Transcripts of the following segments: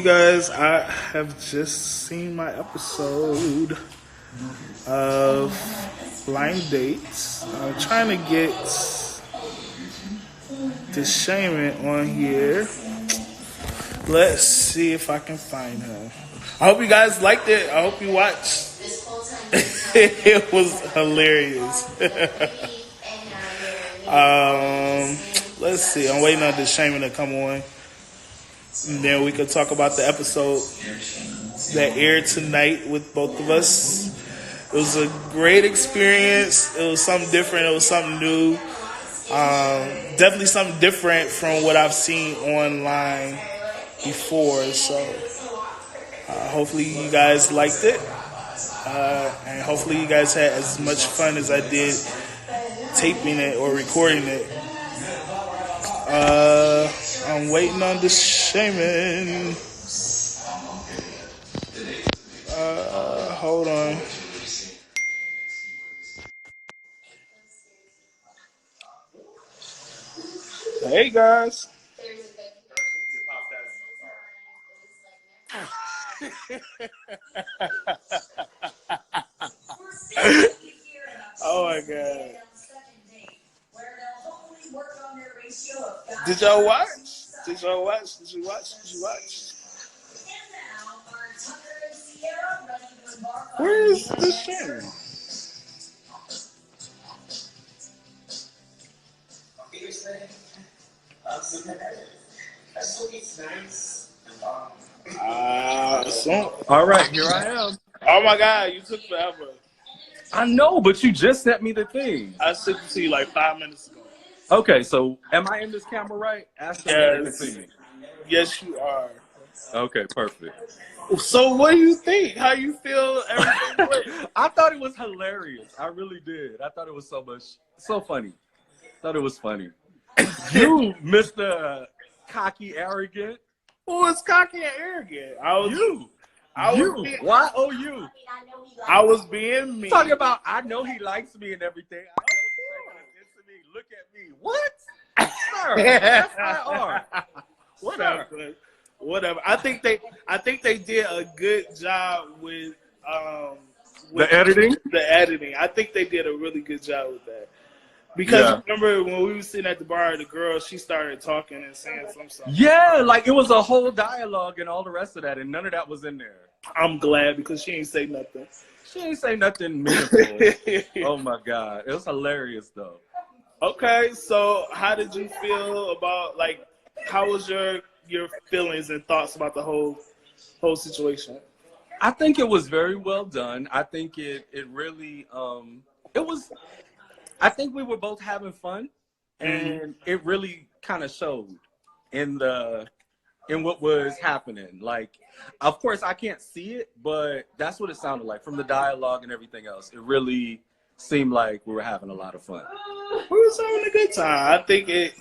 guys, I have just seen my episode of Blind Dates. I'm trying to get Deshaymond on here. Let's see if I can find her. I hope you guys liked it. I hope you watched. It was hilarious. Let's see. I'm waiting on Deshaymond to come on. And then we could talk about the episode that aired tonight with both of us. It was a great experience. It was something different. It was something new. Definitely something different from what I've seen online before. So hopefully you guys liked it. And hopefully you guys had as much fun as I did taping it or recording it. I'm waiting on Deshaymond. Hold on. Hey guys. Oh my god. Did y'all watch? Did you watch? Where is this shit? All right, here I am. Oh my god, you took forever. I know, but you just sent me the thing. I sent it to you like 5 minutes ago. Okay, so am I in this camera right? Ask me. Yes, you are. Okay, perfect. So what do you think? How you feel? Everything went? I thought it was hilarious. I really did. I thought it was so funny. Thought it was funny. You, Mr. Cocky Arrogant. Who was cocky and arrogant? You. Y-O-U. I was being me. Talking about, I know he likes me and everything. I know he's to me. Look at me. What? Sir, F-I-R. Whatever. I think they did a good job with the editing. The editing. I think they did a really good job with that. Because remember when we were sitting at the bar, the girl, she started talking and saying something. Yeah, like it was a whole dialogue and all the rest of that, and none of that was in there. I'm glad because she ain't say nothing. She ain't say nothing meaningful. Oh my God. It was hilarious though. Okay, so how did you feel about, like, how was your feelings and thoughts about the whole situation? I think it was very well done. I think it really I think we were both having fun, and it really kind of showed in what was happening. Like, of course, I can't see it, but that's what it sounded like from the dialogue and everything else. It really seemed like we were having a lot of fun. We was having a good time. I think it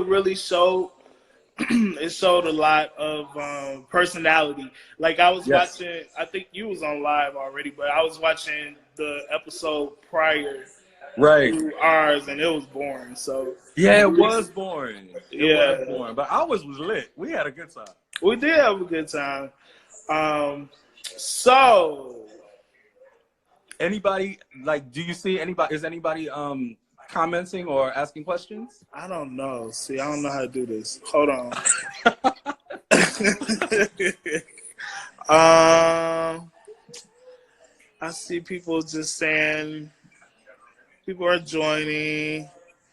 really showed. It showed a lot of personality. Like I was watching, I think you was on live already, but I was watching the episode prior to ours, and it was boring. So yeah, it was boring. It was boring, but ours was lit. We had a good time. We did have a good time. So anybody, like, do you see anybody? Is anybody commenting or asking questions? I don't know. See, I don't know how to do this. Hold on. I see people just saying, people are joining.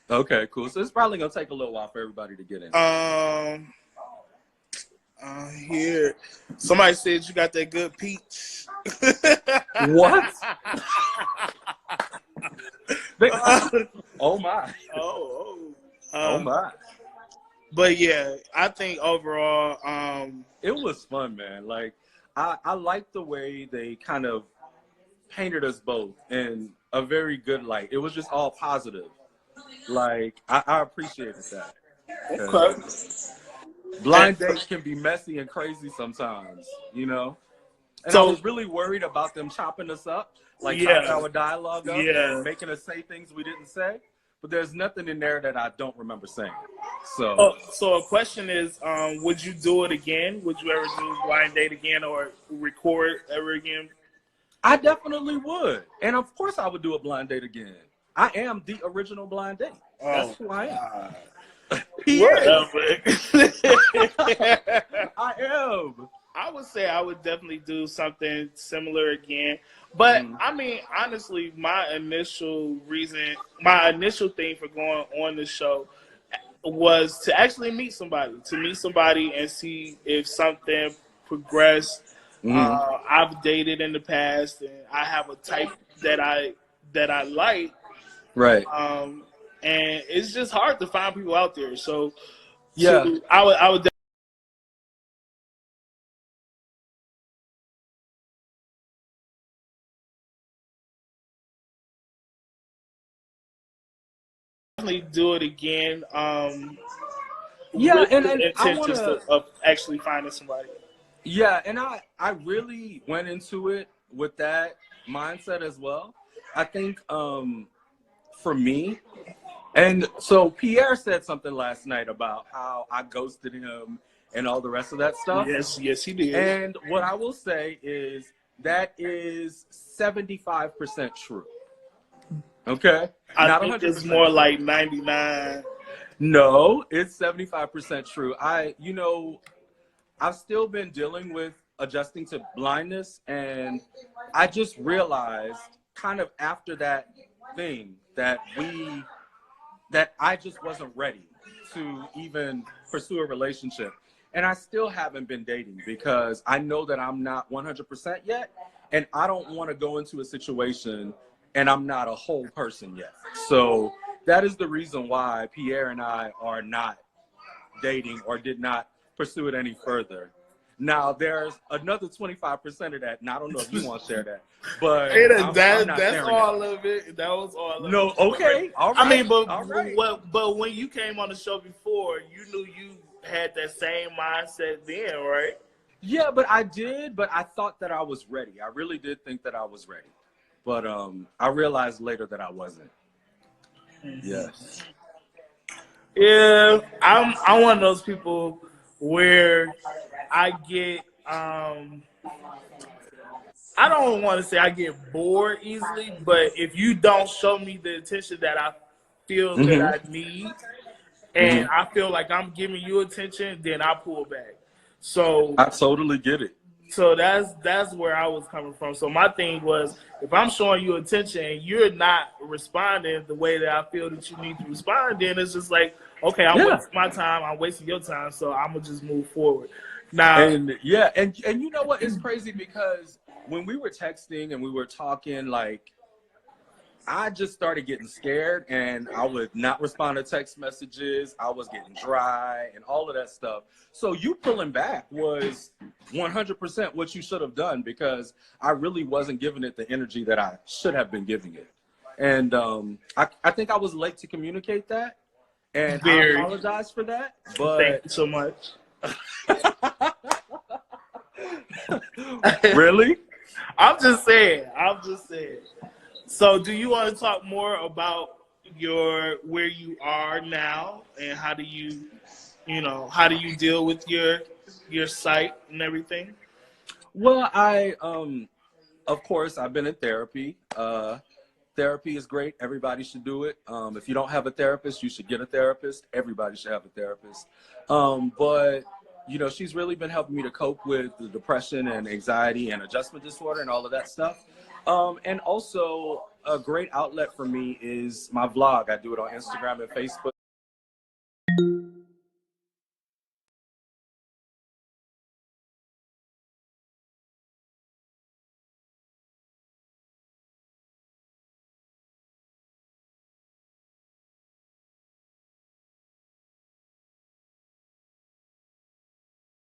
Okay, cool. So it's probably gonna take a little while for everybody to get in. Here, somebody said you got that good peach. What? Oh my. Oh my. But yeah, I think overall, it was fun, man. Like I like the way they kind of painted us both in a very good light. It was just all positive. Like I appreciated that. Okay. Blind dates can be messy and crazy sometimes, you know? And I was really worried about them chopping us up, like chopping our dialogue up and making us say things we didn't say. but there's nothing in there that I don't remember saying. So, so a question is, would you do it again? Would you ever do blind date again or record ever again? I definitely would. And of course I would do a blind date again. I am the original blind date. That's who I am. I am. I would say I would definitely do something similar again. But I mean, honestly, my initial thing for going on the show was to actually meet somebody, and see if something progressed. I've dated in the past, and I have a type that I like. Right. And it's just hard to find people out there. So yeah, I would definitely do it again. Yeah, and the I intent want of actually finding somebody. Yeah, and I really went into it with that mindset as well. I think for me, and so Pierre said something last night about how I ghosted him and all the rest of that stuff. Yes, he did. And what I will say is that is 75% true. Okay? I think it's more like 99. No, it's 75% true. I've still been dealing with adjusting to blindness, and I just realized kind of after that thing that I just wasn't ready to even pursue a relationship. And I still haven't been dating because I know that I'm not 100% yet, and I don't want to go into a situation and I'm not a whole person yet. So that is the reason why Pierre and I are not dating or did not pursue it any further. Now there's another 25% of that, and I don't know if you want to share that, but that's all of it. That was all of it. No, okay, all right. I mean, but all right. but when you came on the show before, you knew you had that same mindset then, right? Yeah, but I did, but I thought that I was ready. I really did think that I was ready, but I realized later that I wasn't. Yes. Yeah, I'm one of those people where I get I don't want to say I get bored easily, but if you don't show me the attention that I feel that I need, and I feel like I'm giving you attention, then I pull back. So I totally get it. So that's where I was coming from. So my thing was, if I'm showing you attention and you're not responding the way that I feel that you need to respond, then it's just like, okay, I'm wasting my time, I'm wasting your time, so I'm gonna just move forward. Now, and you know what? It's crazy because when we were texting and we were talking, like, I just started getting scared and I would not respond to text messages. I was getting dry and all of that stuff. So you pulling back was 100% what you should have done, because I really wasn't giving it the energy that I should have been giving it. And I think I was late to communicate that. And I apologize for that. But thank you so much. Really? I'm just saying. So do you want to talk more about where you are now, and how do you deal with your sight and everything? Well, of course, I've been in therapy. Therapy is great. Everybody should do it. If you don't have a therapist, you should get a therapist. Everybody should have a therapist. But she's really been helping me to cope with the depression and anxiety and adjustment disorder and all of that stuff. And also a great outlet for me is my vlog. I do it on Instagram and Facebook.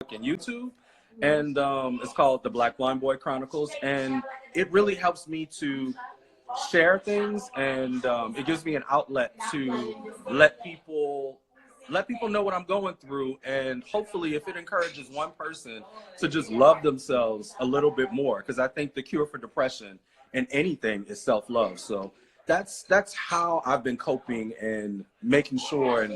And YouTube, and it's called The Black Blind Boy Chronicles, and it really helps me to share things, and it gives me an outlet to let people know what I'm going through, and hopefully if it encourages one person to just love themselves a little bit more, because I think the cure for depression and anything is self-love. So that's how I've been coping and making sure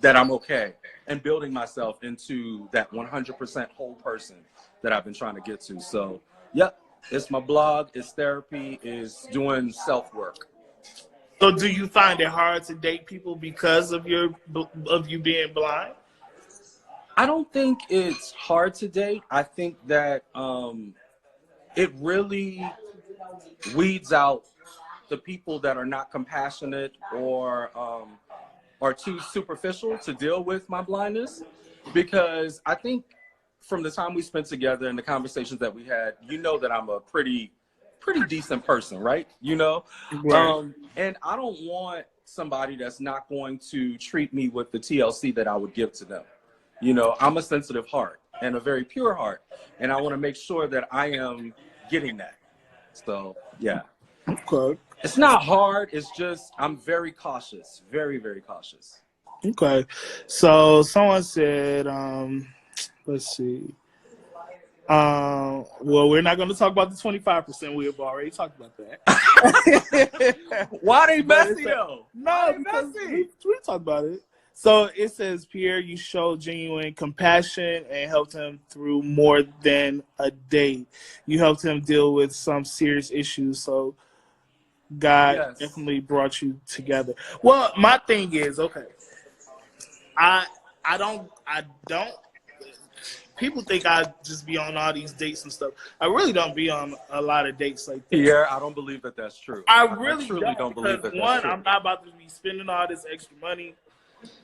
that I'm okay and building myself into that 100% whole person that I've been trying to get to. So, yep, it's my blog, it's therapy, it's doing self-work. So do you find it hard to date people because of you being blind? I don't think it's hard to date. I think that it really weeds out the people that are not compassionate or are too superficial to deal with my blindness, because I think from the time we spent together and the conversations that we had, you know that I'm a pretty decent person, right? You know, Right. and I don't want somebody that's not going to treat me with the TLC that I would give to them. You know, I'm a sensitive heart and a very pure heart, and I want to make sure that I am getting that. So, yeah. Okay. It's not hard. It's just I'm very cautious, very, very cautious. Okay. So someone said, let's see. Well, we're not going to talk about the 25%. We have already talked about that. Why they messy though? No, because we talked about it. So it says, Pierre, you showed genuine compassion and helped him through more than a date. You helped him deal with some serious issues. So God definitely brought you together. Well, my thing is, okay, I don't. People think I just be on all these dates and stuff. I really don't be on a lot of dates like that. Pierre, I don't believe that that's true. I really truly don't believe that that's true. I'm not about to be spending all this extra money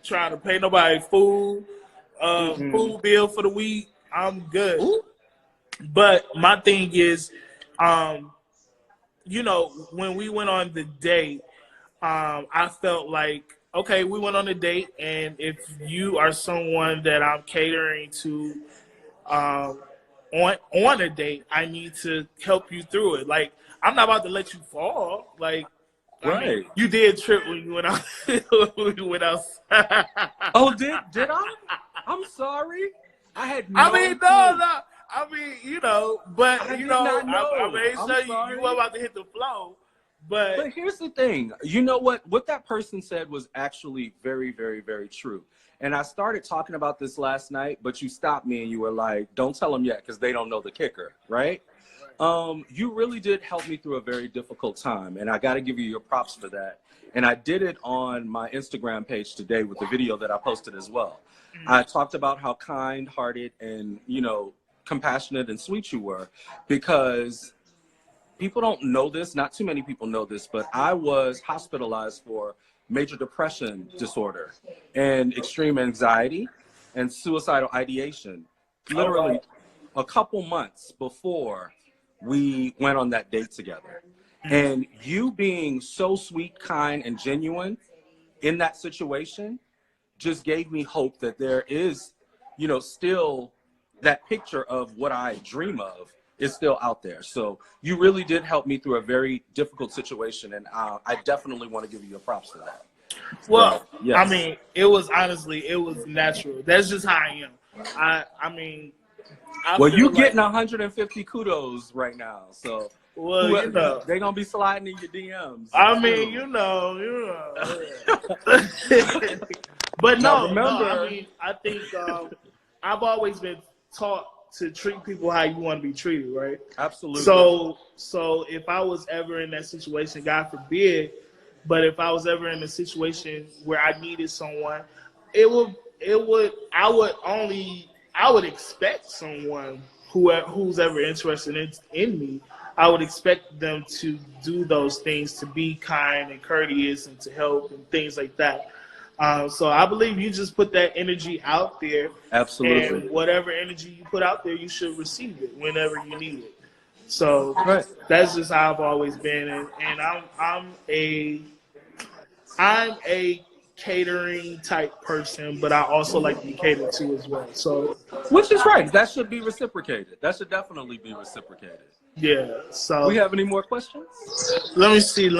trying to pay nobody food bill for the week. I'm good. Ooh. But my thing is, you know, when we went on the date, I felt like, okay, we went on a date, and if you are someone that I'm catering to on a date, I need to help you through it. Like, I'm not about to let you fall. Like, right. I mean, you did trip when you went out. When we went outside. Oh, did I? I'm sorry. I had no clue. No. I mean, you know, but I made sure you were about to hit the flow. But here's the thing. You know what? What that person said was actually very, very, very true. And I started talking about this last night, but you stopped me and you were like, don't tell them yet because they don't know the kicker, right? You really did help me through a very difficult time, and I got to give you your props for that. And I did it on my Instagram page today with the video that I posted as well. I talked about how kind-hearted and, you know, compassionate and sweet you were, because people don't know this. Not too many people know this, but I was hospitalized for major depression disorder and extreme anxiety and suicidal ideation, literally a couple months before we went on that date together. And you being so sweet, kind, and genuine in that situation just gave me hope that there is, you know, still that picture of what I dream of is still out there. So you really did help me through a very difficult situation, and I definitely want to give you your props for that. Well, yes. I mean, it was natural. That's just how I am. I mean, well, you getting 150 kudos right now, so. Well, you know, they're gonna be sliding in your DMs. I mean, you know. But no, remember, I mean, I think I've always been taught to treat people how you want to be treated, right? Absolutely. So if I was ever in that situation, God forbid, but if I was ever in a situation where I needed someone, I would expect someone who's ever interested in me. I would expect them to do those things, to be kind and courteous and to help and things like that. So I believe you just put that energy out there. Absolutely. And whatever energy you put out there, you should receive it whenever you need it. So that's just how I've always been. And I'm a catering type person, but I also like to be catered to as well. So, which is right. That should be reciprocated. That should definitely be reciprocated. Yeah. So we have any more questions? Let me see.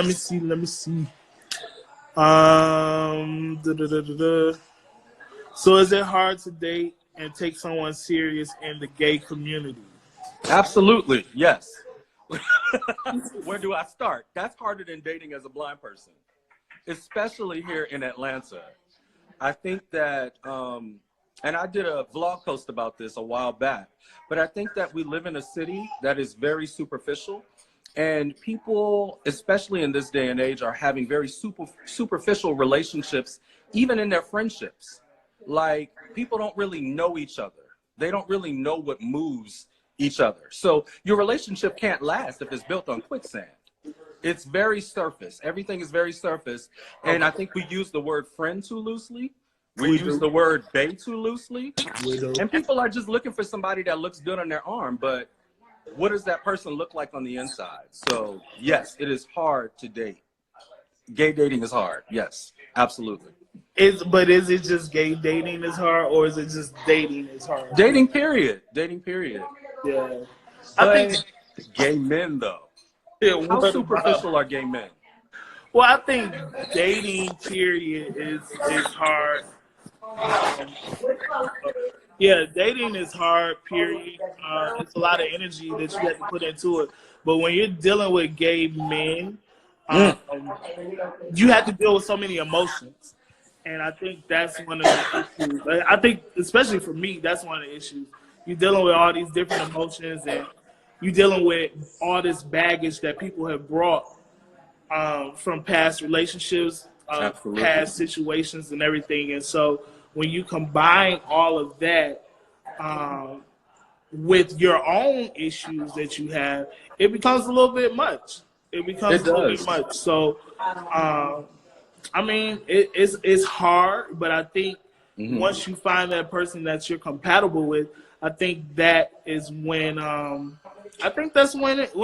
So is it hard to date and take someone serious in the gay community? Absolutely, yes. Where do I start? That's harder than dating as a blind person, especially here in Atlanta. I think that, and I did a vlog post about this a while back, but I think that we live in a city that is very superficial, and people, especially in this day and age, are having very superficial relationships, even in their friendships. Like, people don't really know each other. They don't really know what moves each other. So your relationship can't last if it's built on quicksand. It's very surface. Everything is very surface. And I think we use the word friend too loosely. We use the word bae too loosely. And people are just looking for somebody that looks good on their arm. But what does that person look like on the inside? So, yes, it is hard to date. Gay dating is hard. Yes, absolutely. But is it just gay dating is hard, or is it just dating is hard? Dating, period. Dating, period. Yeah. But I think gay men, though. Yeah, How superficial are gay men? Well, I think dating period is hard. Yeah, dating is hard. Period. It's a lot of energy that you have to put into it. But when you're dealing with gay men, you have to deal with so many emotions, and I think that's one of the issues. I think, especially for me, that's one of the issues. You're dealing with all these different emotions, and you're dealing with all this baggage that people have brought from past relationships, past situations, and everything. And so when you combine all of that with your own issues that you have, it becomes a little bit much. It becomes a little bit much. So, I mean, it's hard, but I think once you find that person that you're compatible with, I think that is when I think that's when it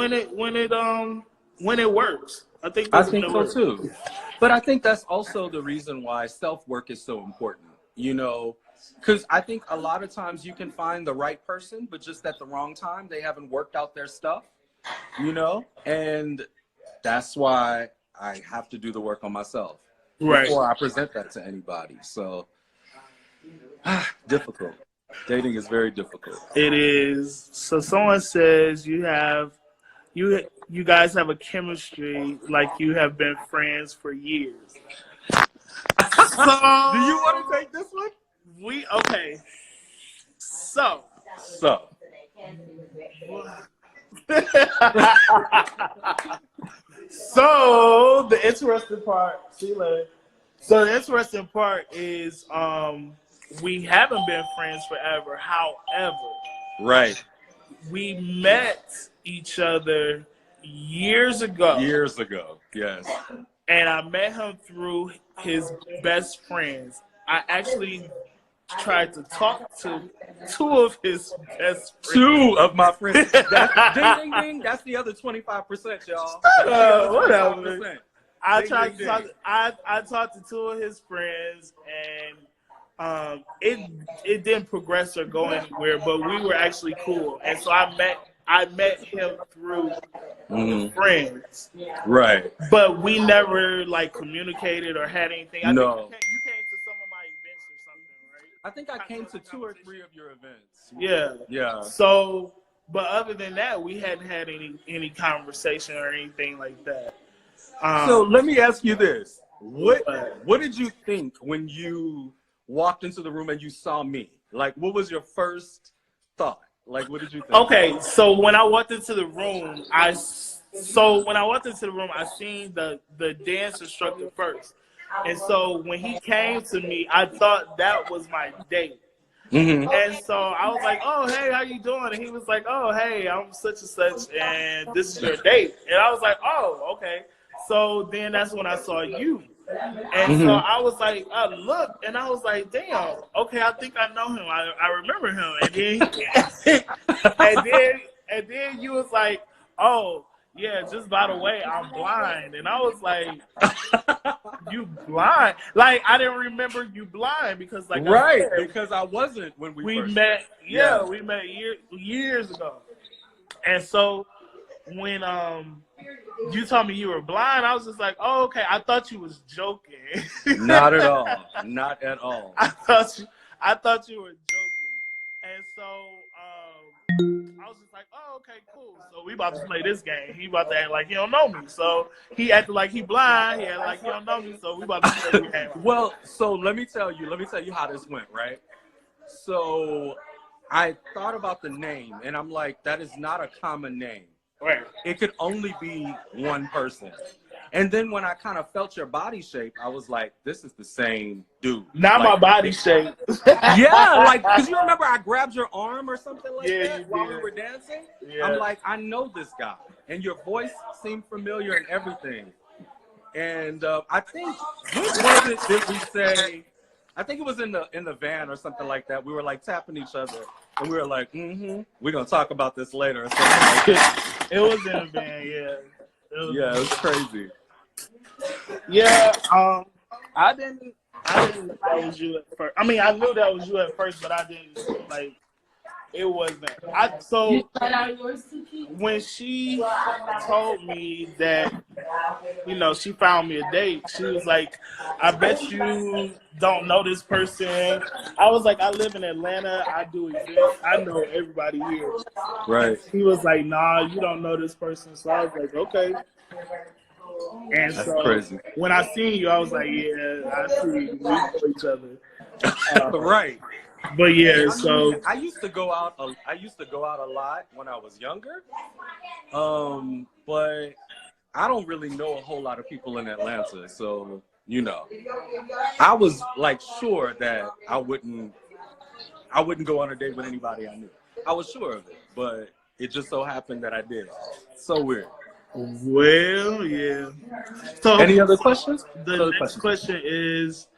works. I think so too. But I think that's also the reason why self-work is so important, you know, because I think a lot of times you can find the right person, but just at the wrong time, they haven't worked out their stuff, you know, and that's why I have to do the work on myself before I present that to anybody. So difficult. Dating is very difficult. It is. So someone says you guys have a chemistry like you have been friends for years. So, do you want to take this one? Okay. So. So the interesting part. See you later. So the interesting part is we haven't been friends forever. However, right, we met each other years ago. Yes. And I met him through his best friends. I actually tried to talk to two of his best friends. Two of my friends. Ding, ding, ding. That's the other 25%, y'all. Whatever. I tried to talk. I talked to two of his friends, and it didn't progress or go anywhere. But we were actually cool, and so I met him through friends. Right. But we never communicated or had anything. I think you came to some of my events or something, right? I think I came to 2 or 3 of your events. Yeah. So, but other than that, we hadn't had any conversation or anything like that. So let me ask you this: what did you think when you walked into the room and you saw me? Like, what was your first thought? Like, what did you think? Okay, so when I walked into the room, I seen the dance instructor first, and so when he came to me, I thought that was my date. And so I was like, "Oh, hey, how you doing?" And he was like, "Oh, hey, I'm such and such, and this is your date." And I was like, "Oh, okay." So then that's when I saw you. And so I was like, I looked, and I was like, damn, okay, I think I know him. I remember him. And then and then you was like, oh, yeah, just by the way, I'm blind. And I was like, you blind? Like, I didn't remember you blind because because I wasn't when we first met. Yeah, we met years ago. And so when you told me you were blind, I was just like, oh, okay. I thought you was joking. Not at all. Not at all. I thought you were joking. And so I was just like, oh, okay, cool. So we about to play this game. He about to act like he don't know me. So he acted like he blind. He acted like he don't know me. So we about to play the game. Well, so let me tell you how this went, right? So I thought about the name, and I'm like, that is not a common name. Right. It could only be one person. And then when I kind of felt your body shape, I was like, this is the same dude. Not like, my body shape. Yeah, like, because you remember I grabbed your arm or something like Yeah, that while we were dancing? Yeah. I'm like, I know this guy. And your voice seemed familiar and everything. And I think, what was it that we say? I think it was in the van or something like that. We were like tapping each other. And we were like, we're going to talk about this later. Or something like that. It was in a van, yeah. It was crazy. Yeah, I didn't know that was you at first. I mean, I knew that was you at first, but I didn't, like, it wasn't. So when she told me that, she found me a date, she was like, I bet you don't know this person. I was like, I live in Atlanta. I do events. I know everybody here. Right. He was like, nah, you don't know this person. So I was like, okay. And That's so crazy. when I seen you, I was like, yeah, I see we know each other. Right. But yeah, so I used to go out a lot when I was younger. But I don't really know a whole lot of people in Atlanta, so I was like sure that I wouldn't go on a date with anybody I knew. I was sure of it, but it just so happened that I did. So weird. Well, yeah. So any other questions? The next question is,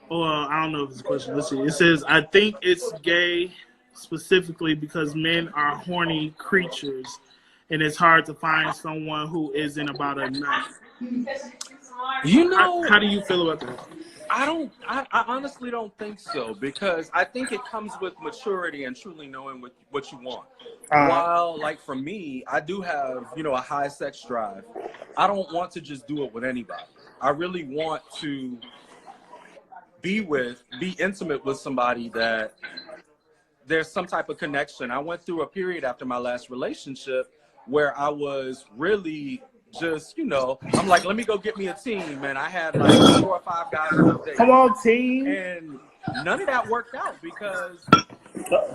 well, I don't know if it's a question. Let's see. It says, I think it's gay specifically because men are horny creatures, and it's hard to find someone who isn't about a nut. How do you feel about that? I honestly don't think so, because I think it comes with maturity and truly knowing what you want. While, like, for me, I do have, a high sex drive. I don't want to just do it with anybody. I really want to be intimate with somebody that there's some type of connection. I went through a period after my last relationship where I was really just, I'm like, let me go get me a team. And I had like 4 or 5 guys on a date. Come on, team. And none of that worked out because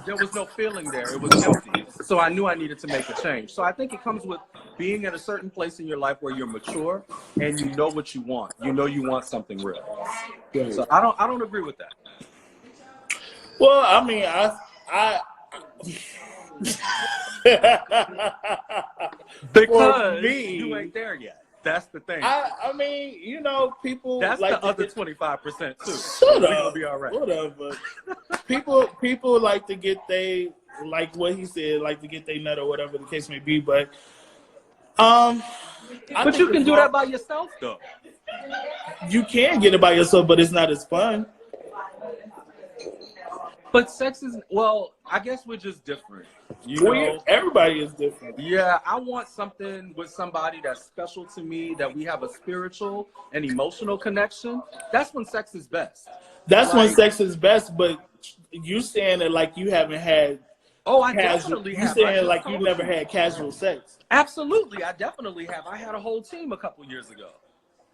there was no feeling there. It was empty. So I knew I needed to make a change. So I think it comes with being at a certain place in your life where you're mature and you know what you want. You want something real. So I don't agree with that. Well, I mean, because you ain't there yet. That's the thing. I mean, people. That's like the other 25% too. Shut up. We'll be all right. Whatever. people like to get like what he said, like to get their nut or whatever the case may be. But but you can do that by yourself, though. You can get it by yourself, but it's not as fun. But sex is, I guess we're just different. Everybody is different. Yeah, I want something with somebody that's special to me, that we have a spiritual and emotional connection. That's when sex is best. That's when sex is best, but you saying that like you haven't had I definitely have. You saying like you never had casual sex. Absolutely, I definitely have. I had a whole team a couple years ago.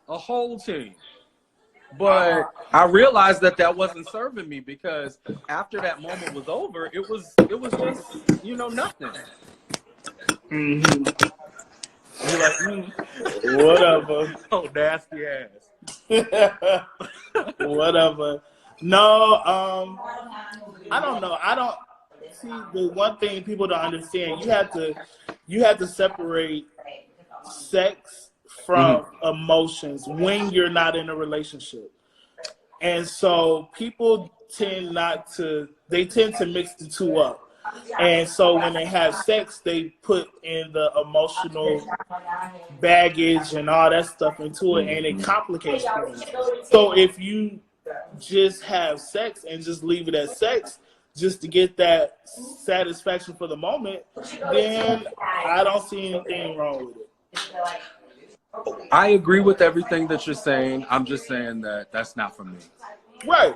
A whole team. But I realized that wasn't serving me, because after that moment was over, it was just, nothing. Mm-hmm. You're like, whatever. Oh, nasty ass. Whatever. No, I don't know. I don't see the one thing people don't understand. You have to separate sex from emotions when you're not in a relationship. And so people tend to mix the two up. And so when they have sex, they put in the emotional baggage and all that stuff into it, and it complicates things. So if you just have sex and just leave it as sex, just to get that satisfaction for the moment, then I don't see anything wrong with it. I agree with everything that you're saying. I'm just saying that that's not for me. Right.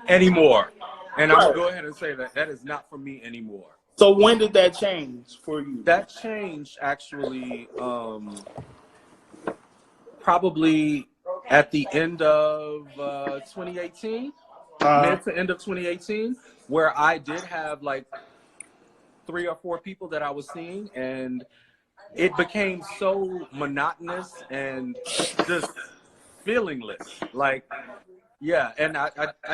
Anymore. And I'll go ahead and say that is not for me anymore. So when did that change for you? That changed actually probably at the end of 2018, mid to end of 2018, where I did have like 3 or 4 people that I was seeing, and it became so monotonous and just feelingless. Like, yeah, and I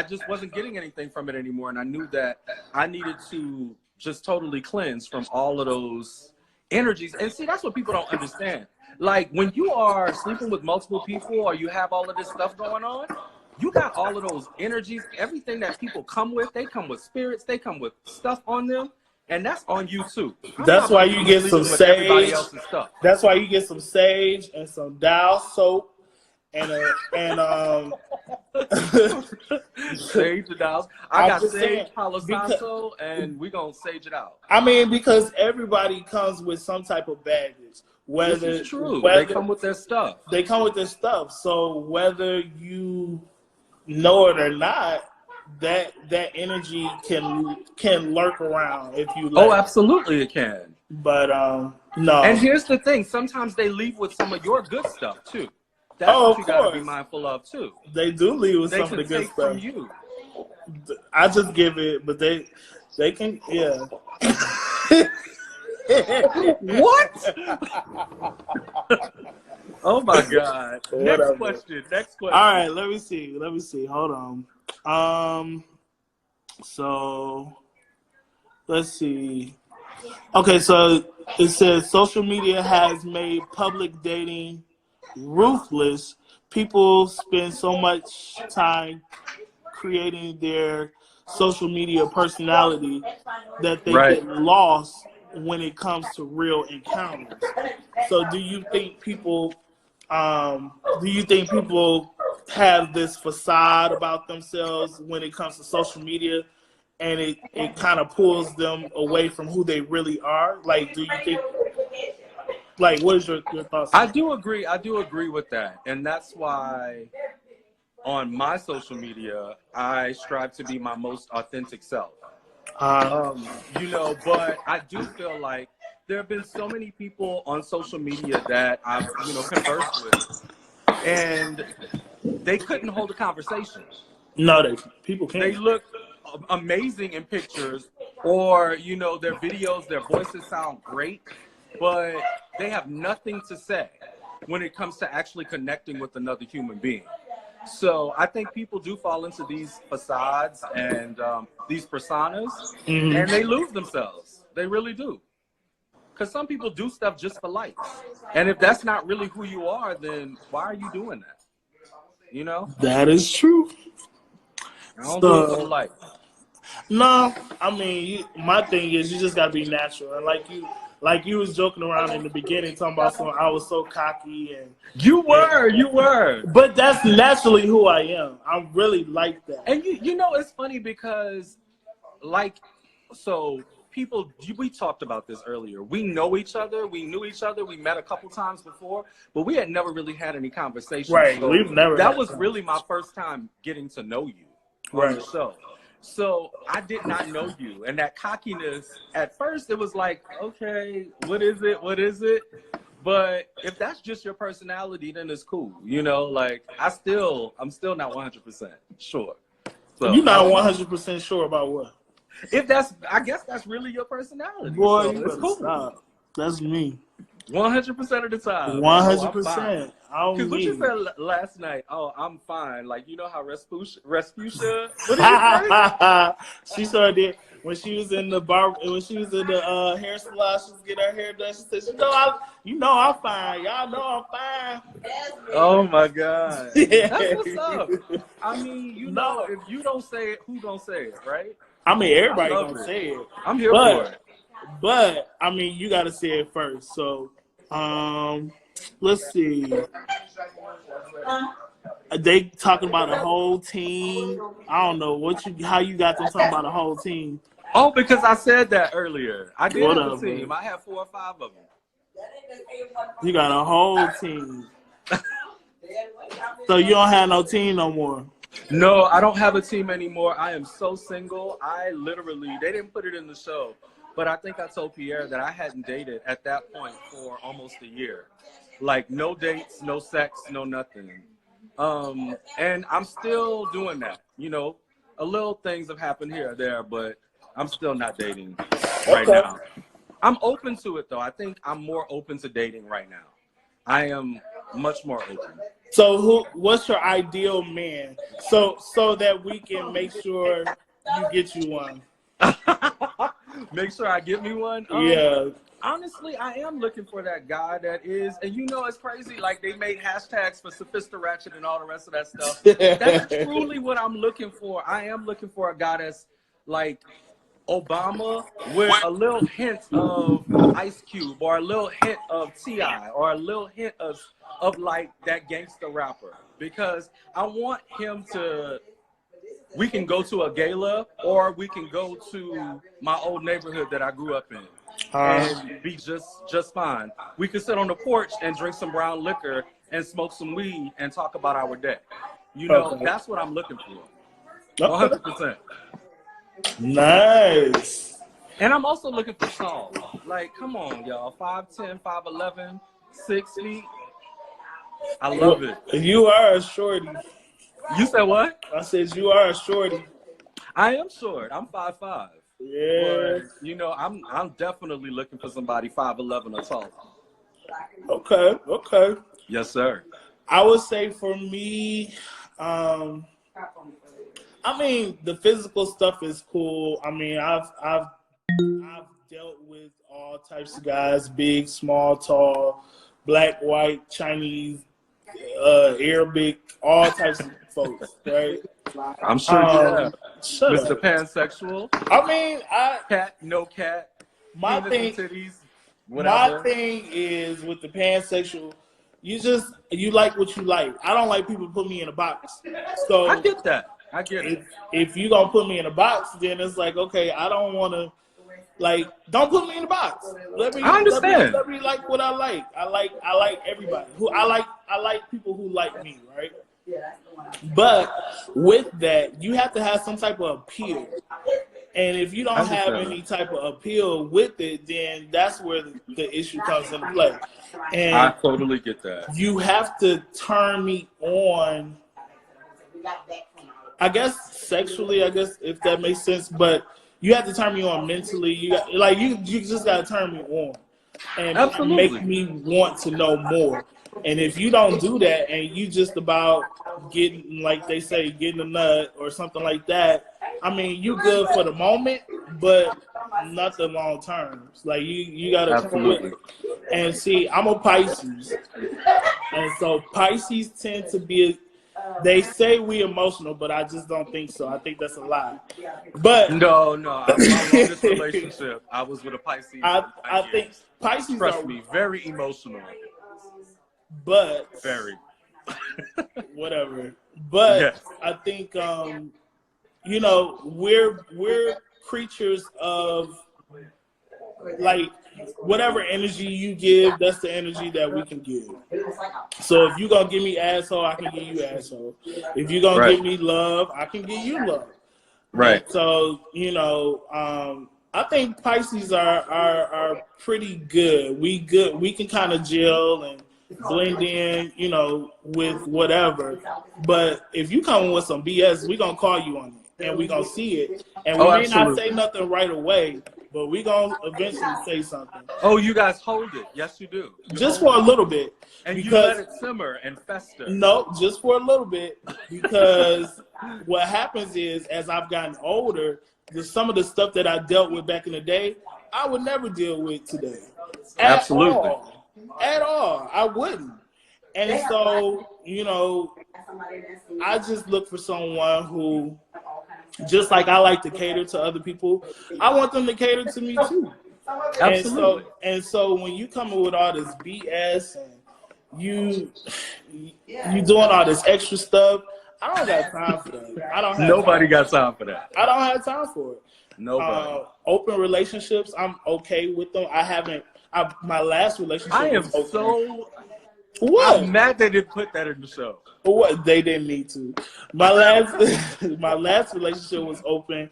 just wasn't getting anything from it anymore, and I knew that I needed to just totally cleanse from all of those energies. And see, that's what people don't understand. Like, when you are sleeping with multiple people or you have all of this stuff going on, you got all of those energies, everything that people come with. They come with spirits, they come with stuff on them, and that's on you too. That's why you get some everybody sage. else's stuff. That's why you get some sage and some Dial soap and Sage the Dials. I got sage, saying, Palo Santo, and we gonna sage it out. I mean, because everybody comes with some type of baggage. This is true. They come with their stuff. They come with their stuff. So whether you know it or not, that energy can lurk around if you let Oh, absolutely it can. But no. And here's the thing, sometimes they leave with some of your good stuff too. That's what you gotta be mindful of too. They do leave with some of the good stuff. From you. I just give it, but they can, yeah. What? Oh my God. Next question. All right, let me see. Hold on. So let's see. Okay, so it says social media has made public dating ruthless. People spend so much time creating their social media personality that they get lost when it comes to real encounters. So do you think people have this facade about themselves when it comes to social media, and it kind of pulls them away from who they really are? Like, do you think, like, what is your thoughts? I do agree with that. And that's why on my social media, I strive to be my most authentic self. You know, but I do feel like there have been so many people on social media that I've, conversed with, and they couldn't hold a conversation. No, people can't. They look amazing in pictures, or, their videos, their voices sound great, but they have nothing to say when it comes to actually connecting with another human being. So I think people do fall into these facades and these personas, and they lose themselves. They really do. Because some people do stuff just for likes. And if that's not really who you are, then why are you doing that? You know? That is true. I don't do it for like. No, I mean, my thing is you just got to be natural. And like you was joking around in the beginning, talking about something, I was so cocky and you were. But that's naturally who I am. I'm really like that. And it's funny because, we talked about this earlier. We know each other. We knew each other. We met a couple times before, but we had never really had any conversation. Right. So We've never. That was really my first time getting to know you on the show. So I did not know you, and that cockiness, at first it was like, okay, what is it? But if that's just your personality, then it's cool. I'm still not 100% sure. So you're not 100% sure about what? I guess that's really your personality. Boy, so you it's cool. Stop. That's me. 100% of the time. 100%. Because what you said last night, I'm fine. Like, you know how Rasputia, what did you say? She sure did. When she was in the hair salon, she was getting her hair done. She said, I'm fine. Y'all know I'm fine. Oh my God. That's what's up. I mean, if you don't say it, who gonna say it, right? I mean, everybody gonna say it. I'm here for it. But I mean, you got to say it first. So, let's see. They talking about a whole team. I don't know how you got them talking about a whole team. Oh, because I said that earlier. I did have a team. I have 4 or 5 of them. You got a whole team. So you don't have no team no more. No, I don't have a team anymore. I am so single. They didn't put it in the show, but I think I told Pierre that I hadn't dated at that point for almost a year. Like no dates, no sex, no nothing. And I'm still doing that. You know, a little things have happened here or there, but I'm still not dating right now. I'm open to it though. I think I'm more open to dating right now. I am much more open. So what's your ideal man? So that we can make sure you get you one. Make sure I get me one? Yeah. Honestly, I am looking for that guy that is, and you know, it's crazy. Like they made hashtags for Sophista Ratchet and all the rest of that stuff. That's truly what I'm looking for. I am looking for a guy that's like Obama with a little hint of Ice Cube or a little hint of T.I. or a little hint of like that gangster rapper, because I want him to, we can go to a gala or we can go to my old neighborhood that I grew up in and be just fine. We could sit on the porch and drink some brown liquor and smoke some weed and talk about our day. You know, that's what I'm looking for. 100%. Nice. And I'm also looking for tall. Like, come on, y'all. 5'10", 5'11", 6 feet. I love it. You are a shorty. You said what? I said you are a shorty. I am short. I'm 5'5". Yeah. But, you know, I'm definitely looking for somebody 5'11" or taller. Okay. Yes, sir. I would say for me, I mean, the physical stuff is cool. I mean, I've dealt with all types of guys, big, small, tall, black, white, Chinese, Arabic, all types of folks, right? I'm sure you have. Mr. Pansexual. I mean, cat, no cat. My thing, titties, whatever. My thing is with the pansexual, you like what you like. I don't like people to put me in a box. So I get that. I get it. If you gonna put me in a box, then it's like, okay, I don't want to, like, don't put me in a box. I understand. Let me like what I like. I like everybody. I like people who like me, right? But with that, you have to have some type of appeal. And if you don't have any type of appeal with it, then that's where the issue comes into play. And I totally get that. You have to turn me on, I guess sexually, if that makes sense, but you have to turn me on mentally. You just gotta turn me on and make me want to know more. And if you don't do that and you just about getting, like they say, getting a nut or something like that, I mean, you good for the moment, but not the long term. Like you gotta come with it. And see, I'm a Pisces, and so Pisces tend to be. They say we emotional, but I just don't think so. I think that's a lie. But no, my longest relationship, I was with a Pisces. I think Pisces trust me, very emotional. But very whatever. But yes. I think you know, we're creatures of, like, whatever energy you give, that's the energy that we can give. So if you're going to give me asshole, I can give you asshole. If you're going to give me love, I can give you love. Right. And so, you know, I think Pisces are pretty good. We can kind of gel and blend in, you know, with whatever. But if you come with some BS, we're going to call you on it, and we're going to see it. And we may not say nothing right away, but we're going to eventually say something. Oh, you guys hold it. Yes, you do. Just for a little bit. And you let it simmer and fester. No, just for a little bit. Because what happens is, as I've gotten older, some of the stuff that I dealt with back in the day, I would never deal with today. Absolutely. At all. I wouldn't. And so, you know, I just look for someone who, just like I like to cater to other people, I want them to cater to me too. Absolutely. And so when you come in with all this BS and you doing all this extra stuff, I don't got time for that. Nobody got time for that. I don't have time for it. Nobody. Open relationships, I'm okay with them. My last relationship. I am was open. so. What? I'm mad they didn't put that in the show. What? They didn't need to. My last relationship was open,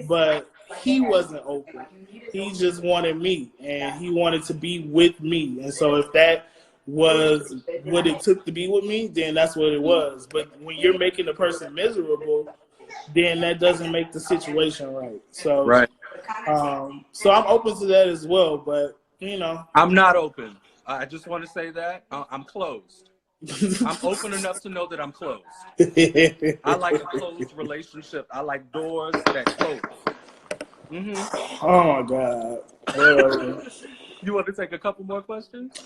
but he wasn't open. He just wanted me, and he wanted to be with me. And so if that was what it took to be with me, then that's what it was. But when you're making the person miserable, then that doesn't make the situation right. So, Right. So I'm open to that as well. But you know, I'm not open. I just want to say that I'm closed. I'm open enough to know that I'm closed. I like a closed relationship. I like doors that close. Oh my God. You want to take a couple more questions?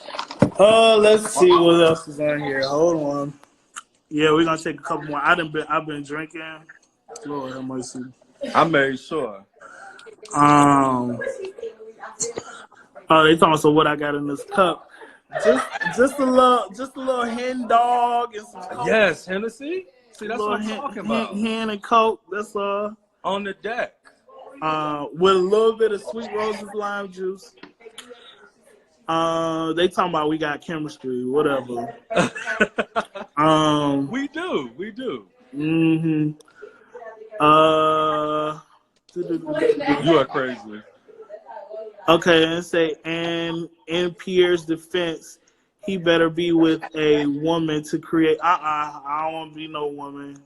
Let's see what else is on here. Hold on. Yeah, we're gonna take a couple more. I've been drinking. Lord have mercy. I made sure. Oh, they talking. So what I got in this cup? Just a little hen dog and some Coke. Yes, Hennessy. See, that's what I'm talking about. Hen and Coke. That's on the deck. With a little bit of Sweet Rose's lime juice. They talking about we got chemistry, whatever. We do. Mm-hmm. You are crazy. Okay, and say, and in Pierre's defense, he better be with a woman to create. I don't want to be no woman.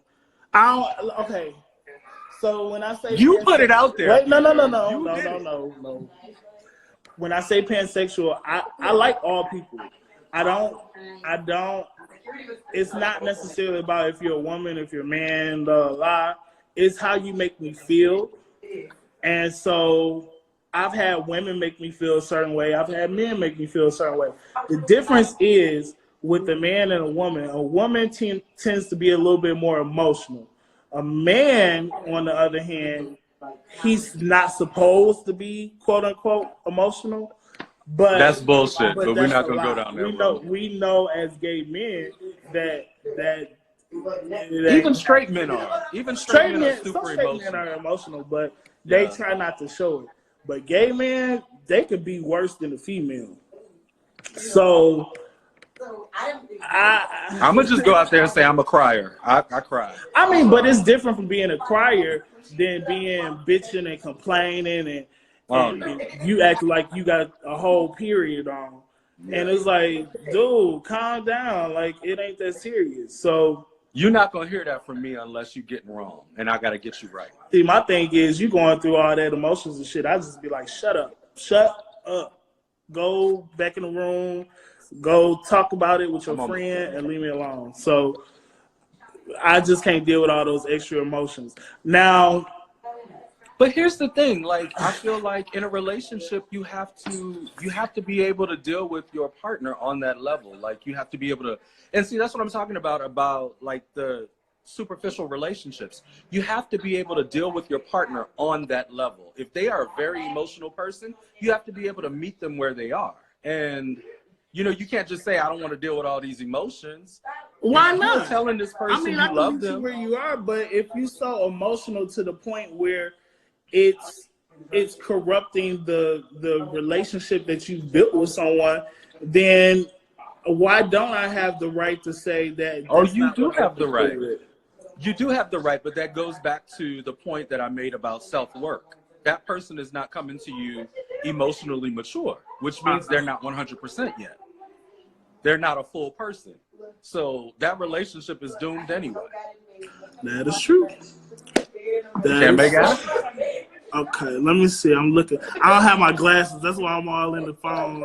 Okay. So when I say you put it out there. Wait, no. When I say pansexual, I like all people. I don't. It's not necessarily about if you're a woman, if you're a man, blah, blah, blah. It's how you make me feel. And so I've had women make me feel a certain way. I've had men make me feel a certain way. The difference is with a man and a woman tends to be a little bit more emotional. A man, on the other hand, he's not supposed to be, quote unquote, emotional. But that's bullshit. But we're not gonna go down there. We know as gay men that even straight men are. Even straight men are super emotional. Men are emotional, but they try not to show it. But gay men, they could be worse than a female. So I'm gonna just go out there and say I'm a crier. I cry. I mean, but it's different from being a crier than being bitching and complaining and you act like you got a whole period on. And it's like, dude, calm down. Like, it ain't that serious. So you're not gonna hear that from me unless you're getting wrong, and I gotta get you right. See, my thing is, you going through all that emotions and shit. I just be like, shut up, go back in the room, go talk about it with your friend, and leave me alone. So I just can't deal with all those extra emotions now. But here's the thing, like, I feel like in a relationship, you have to be able to deal with your partner on that level. Like, you have to be able to, and see, that's what I'm talking about like the superficial relationships. You have to be able to deal with your partner on that level. If they are a very emotional person, you have to be able to meet them where they are. And, you know, you can't just say, I don't want to deal with all these emotions. Why not? You're telling this person you love them. Where you are, but if you're so emotional to the point where it's corrupting the relationship that you built with someone, then why don't I have the right to say that? Oh, you do have the right. You do have the right, but that goes back to the point that I made about self-work. That person is not coming to you emotionally mature, which means they're not 100% yet. They're not a full person. So that relationship is doomed anyway. That is true. Can't make out. Okay, let me see. I'm looking. I don't have my glasses. That's why I'm all in the phone.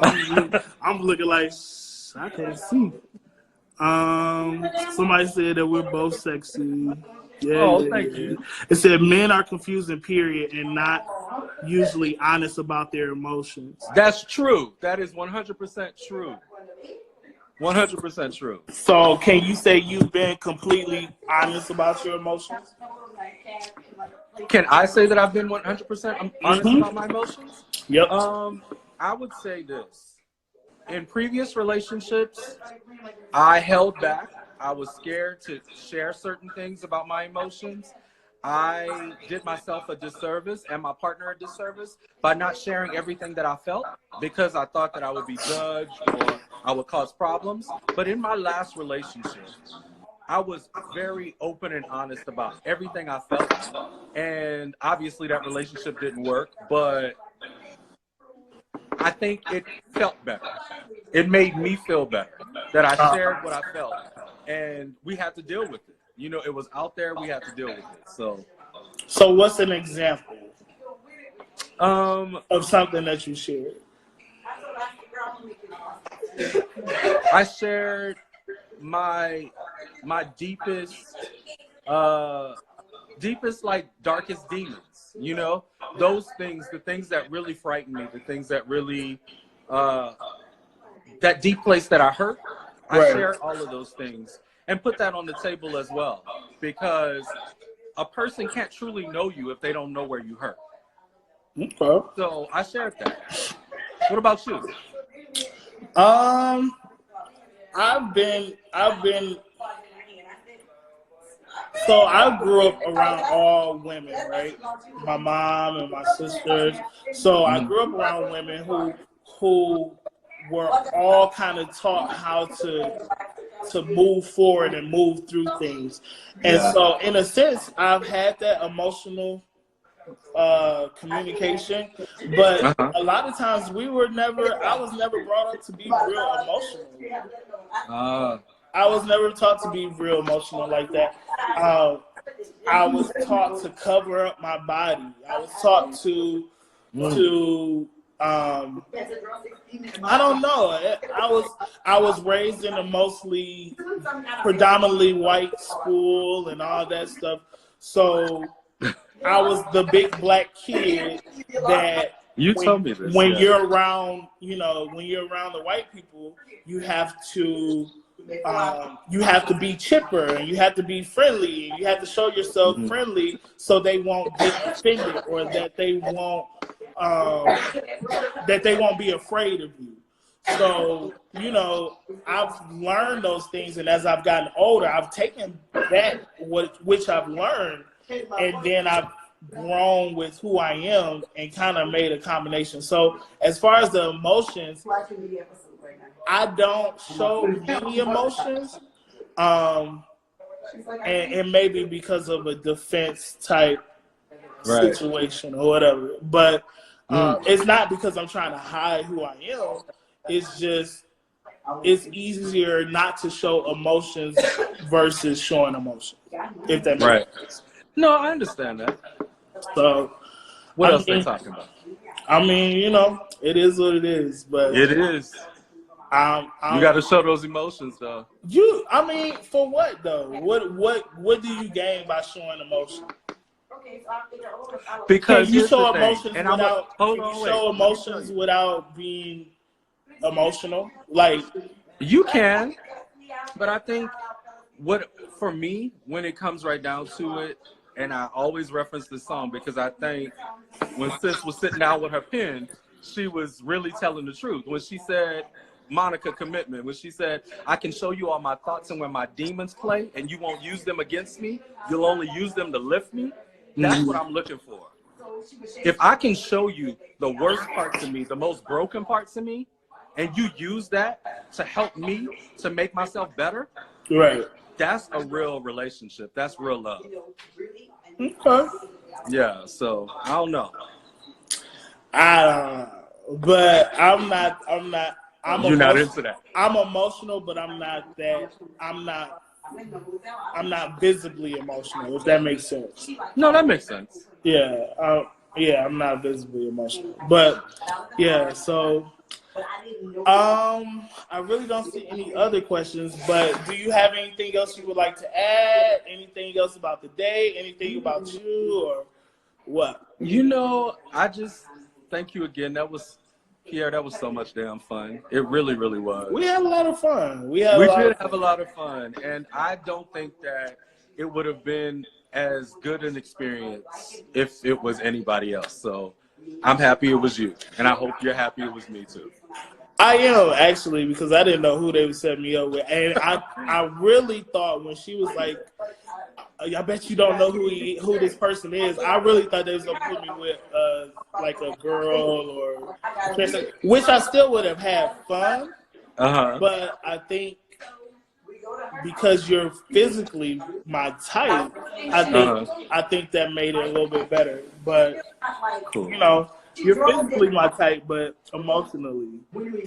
I'm looking like I can't see. Somebody said that we're both sexy. Yeah. Thank you. It said men are confusing, period, and not usually honest about their emotions. That's true. That is 100% true. 100% true. So can you say you've been completely honest about your emotions? Can I say that I've been 100% honest about my emotions? Yep. I would say this. In previous relationships, I held back. I was scared to share certain things about my emotions. I did myself a disservice and my partner a disservice by not sharing everything that I felt because I thought that I would be judged or I would cause problems. But in my last relationship, I was very open and honest about everything I felt. And obviously that relationship didn't work, but I think it felt better. It made me feel better that I shared what I felt, and we had to deal with it. You know, it was out there. We had to deal with it. So what's an example of something that you shared? I shared my deepest, like darkest demons. You know, those things, the things that really frighten me, the things that really, that deep place that I hurt. I shared all of those things and put that on the table as well, because a person can't truly know you if they don't know where you hurt. Okay. So I shared that. What about you? I've been so I grew up around all women, right? My mom and my sisters. So I grew up around women who were all kind of taught how to move forward and move through things. And so in a sense, I've had that emotional communication, but a lot of times I was never brought up to be real emotional. I was never taught to be real emotional like that. I was taught to cover up my body. I was taught to I don't know. I was raised in a predominantly white school and all that stuff. So I was the big black kid that told me this. When you're around, when you're around the white people, you have to be chipper and you have to be friendly and you have to show yourself friendly so they won't get offended or that they won't be afraid of you. So, I've learned those things, and as I've gotten older, I've taken that which I've learned, and then I've grown with who I am and kind of made a combination. So as far as the emotions, I don't show many emotions, and maybe because of a defense type situation or whatever. But it's not because I'm trying to hide who I am. It's just it's easier not to show emotions versus showing emotions. If that makes sense. No, I understand that. So what else they talking about? I mean, it is what it is. But it is. You got to show those emotions, though. For what though? What do you gain by showing emotion? Because you show emotions without being emotional. Like you can, but I think for me, when it comes right down to it, and I always reference this song because I think when Sis was sitting down with her pen, she was really telling the truth. When she said, Monica Commitment, when she said, I can show you all my thoughts and where my demons play, and you won't use them against me. You'll only use them to lift me. That's what I'm looking for. If I can show you the worst parts of me, the most broken parts of me, and you use that to help me to make myself better, right? That's a real relationship. That's real love. Okay. Yeah, so I don't know. But I'm not. You're not into that. I'm emotional, but I'm not that. I'm not visibly emotional. If that makes sense. No, that makes sense. Yeah. I'm not visibly emotional, but yeah. So, I really don't see any other questions. But do you have anything else you would like to add? Anything else about the day? Anything about you or what? I just thank you again. Pierre, that was so much damn fun. It really, really was. We had a lot of fun. We did have a lot of fun. And I don't think that it would have been as good an experience if it was anybody else. So I'm happy it was you. And I hope you're happy it was me too. I am, actually, because I didn't know who they would set me up with. And I really thought when she was like, I bet you don't know who this person is. I really thought they was going to put me with like a girl or a person, which I still would have had fun. But I think because you're physically my type, I think that made it a little bit better. But Cool. you know, you're physically my type, but emotionally, We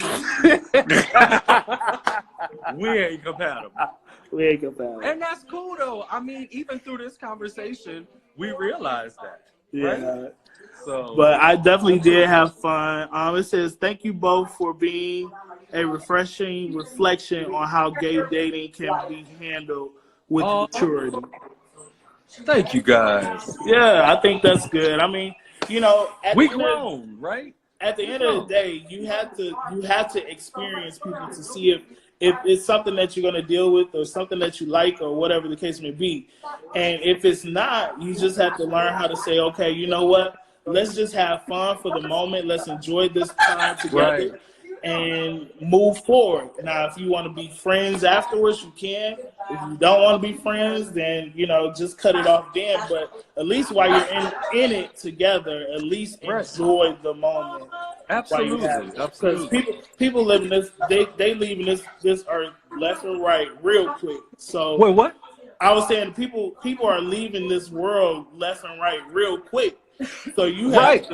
ain't compatible. we ain't compatible. And that's cool though. I mean, even through this conversation, we realized that. Right? Yeah. So, But I definitely did have fun. It says, thank you both for being a refreshing reflection on how gay dating can be handled with maturity. thank you guys. Yeah, I think that's good. I mean, you know, We grown, right? At the end of the day, you have to experience people to see if it's something that you're going to deal with or something that you like or whatever the case may be. And if it's not, you just have to learn how to say, okay, you know what? Let's just have fun for the moment. Let's enjoy this time together and move forward. Now, if you want to be friends afterwards, you can. If you don't want to be friends, then, you know, just cut it off then. But at least while you're in it together, at least enjoy the moment. Absolutely. Because people living this, they leaving this earth left and right real quick. So wait, what? I was saying people are leaving this world left and right real quick. So you have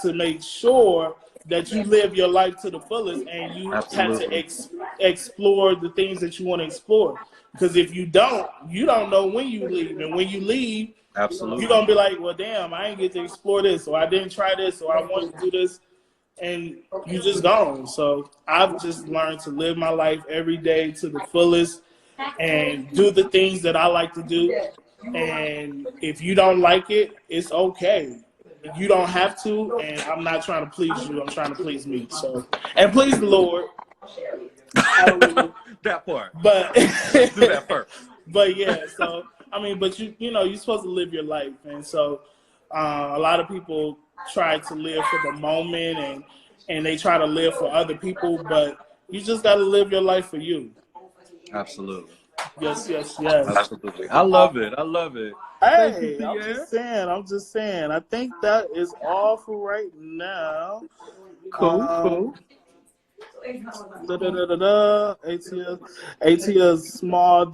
to make sure that you live your life to the fullest, and you have to explore the things that you want to explore. Because if you don't know when you leave, and when you leave, you're gonna be like, well, damn, I didn't get to explore this, or I didn't try this, or I want to do this, and you just gone. So I've just learned to live my life every day to the fullest, and do the things that I like to do. And if you don't like it, it's okay. You don't have to, and I'm not trying to please you. I'm trying to please me. So, and please the Lord. That part. But do that first. But yeah, so I mean, but you know, you're supposed to live your life, and so a lot of people try to live for the moment, and they try to live for other people, but you just got to live your life for you. Absolutely. Yes. Absolutely. I love it. Hey, I'm just saying. I think that is all for right now. Cool. ATL is smaller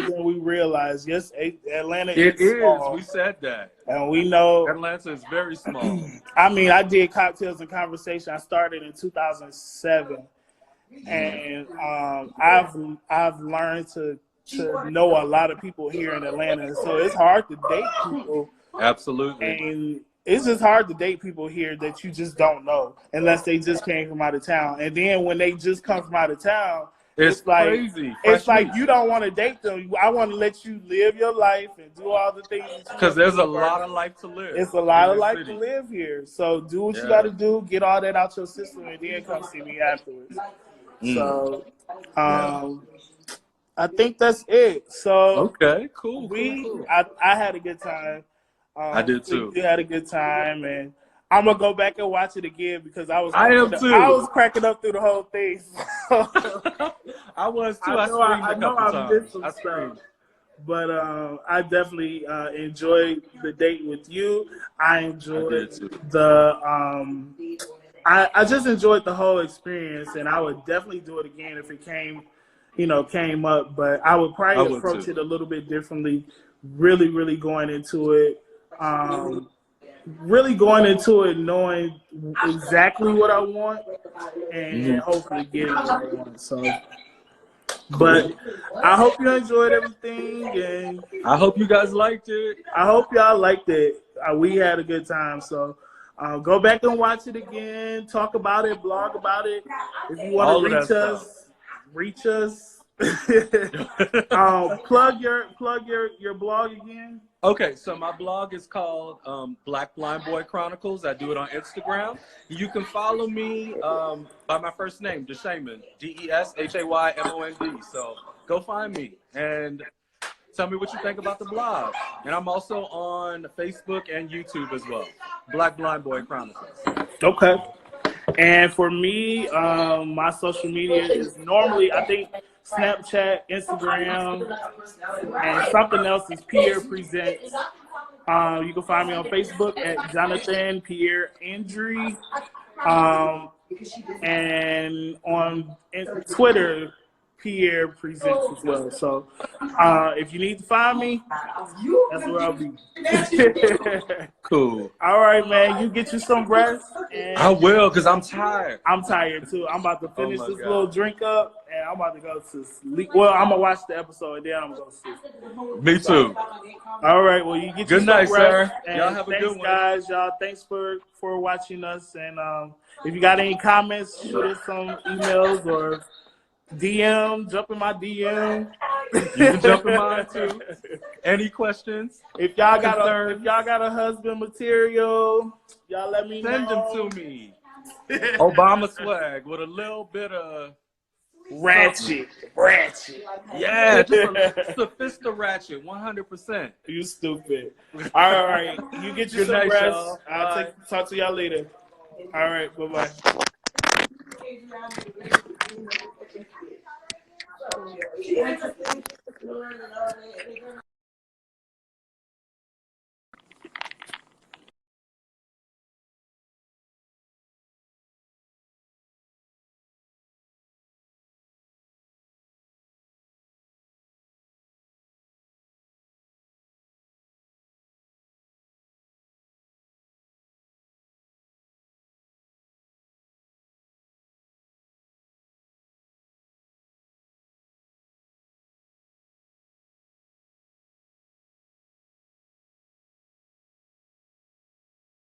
than we realize. Yes, Atlanta is small. We said that. And we know Atlanta is very small. I mean, I did Cocktails and Conversation. I started in 2007. And I've learned to know a lot of people here in Atlanta. So it's hard to date people. Absolutely. And it's just hard to date people here that you just don't know unless they just came from out of town. And then when they just come from out of town, it's like crazy. It's like you don't want to date them. I want to let you live your life and do all the things. Because there's a lot of life to live. It's a lot of life to live here. So do what you got to do. Get all that out your system, and then come see me afterwards. So, I think that's it. So okay, cool. I had a good time. I did too. We had a good time, and I'm gonna go back and watch it again because I was cracking up through the whole thing. I was too. I know I missed some stuff, but I definitely enjoyed the date with you. I enjoyed I just enjoyed the whole experience, and I would definitely do it again if it came up. But I would probably approach it a little bit differently. Really going into it. Really going into it knowing exactly what I want and hopefully getting what I want. So, but I hope you enjoyed everything, and I hope you guys liked it. I hope y'all liked it. We had a good time. So. Go back and watch it again. Talk about it. Blog about it. If you want to reach us. Plug your blog again. Okay, so my blog is called Black Blind Boy Chronicles. I do it on Instagram. You can follow me by my first name, Deshaymond, DESHAYMOND. So go find me and tell me what you think about the blog. And I'm also on Facebook and YouTube as well. Black Blind Boy Chronicles. Okay. And for me, my social media is normally, I think, Snapchat, Instagram, and something else is Pierre Presents. You can find me on Facebook at Jonathan-Pierre Andrew. And on Twitter, Pierre presents as well. So if you need to find me, that's where I'll be. Cool. All right, man. You get you some rest. And I will, because I'm tired. I'm tired too. I'm about to finish my this God. little drink up, and I'm about to go to sleep. Well, I'm gonna watch the episode, and then I'm gonna go to sleep. Me too. All right. Well, you get Good you night, some rest. sir. And Y'all have a thanks, good one. guys. Y'all, thanks for watching us. And if you got any comments, shoot us some emails or DM. Jump in my DM. You can jump in mine too. Any questions? If y'all got a husband material, y'all let me Send know. them to me. Obama swag with a little bit of ratchet. Yeah, just a fist of ratchet, 100%. You stupid. All right, you get you Good some night, rest. y'all. I'll talk to y'all later. All right, bye bye.